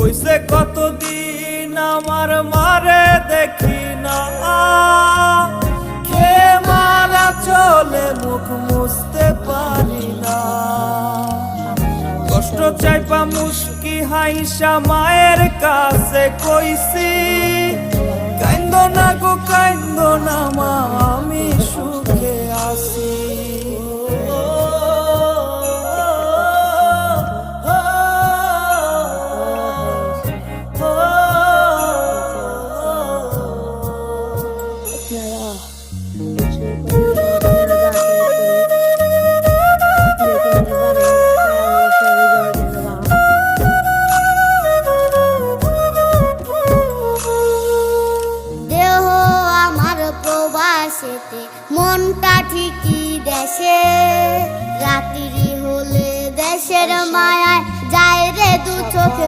হইছে কতদিন আমার মারে দেখি না, খে মারা চলে মুখ মুছতে পারি না। কষ্ট চাইপা মুস্কি হাইসা মায়ের কাছে কইছি, কাইন্দ না গো কাইন্দ না মা, আমি সুখে আছি।